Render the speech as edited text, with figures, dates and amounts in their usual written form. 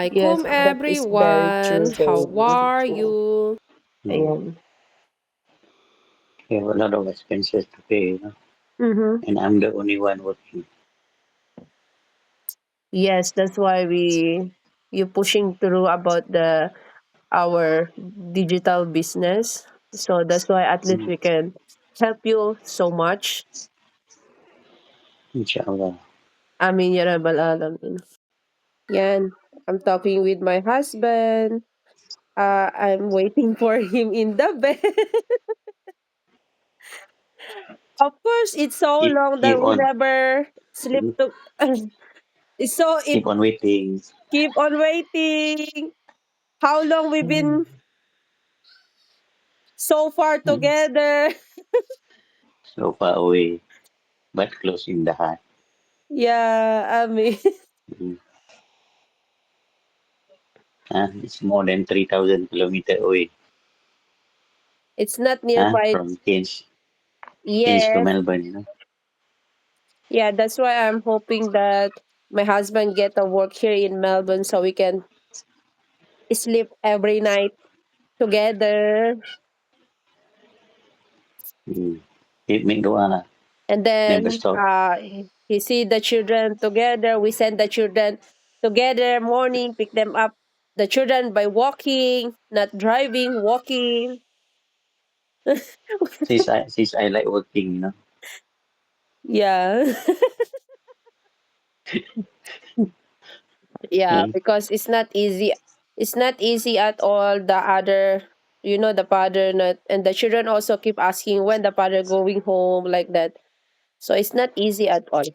Yes, Assalamualaikum that is very true everyone. How though. are you? Mm. Ayan. We have a lot of expenses to pay, Mm-hmm. and I'm the only one working. Yes, that's why you pushing through about the our digital business. So that's why at least Mm. we can help you so much. Inshallah. Amin ya rabbal alamin. Yan. I'm talking with my husband. I'm waiting for him in the bed. Of course, it's so Keep, long that keep we on, never sleep mm, to. So it keep on waiting. keep on waiting. How long we've Mm. been so far Mm. together? So far away, but close in the heart. Yeah, I mean, Mm. It's more than 3,000 kilometers away. it's not nearby. From Cairns to Yes. Melbourne, Yeah, that's why I'm hoping that my husband get a work here in Melbourne so we can sleep every night together. Mm. Keep make dua lah. And Never then stop. he see the children together. We send the children together morning, pick them up. The children by walking, not driving, walking. Since I like working, Yeah. Yeah, Mm. because it's not easy. It's not easy at all. The other, the father not, and the children also keep asking when the father going home like that. So it's not easy at all.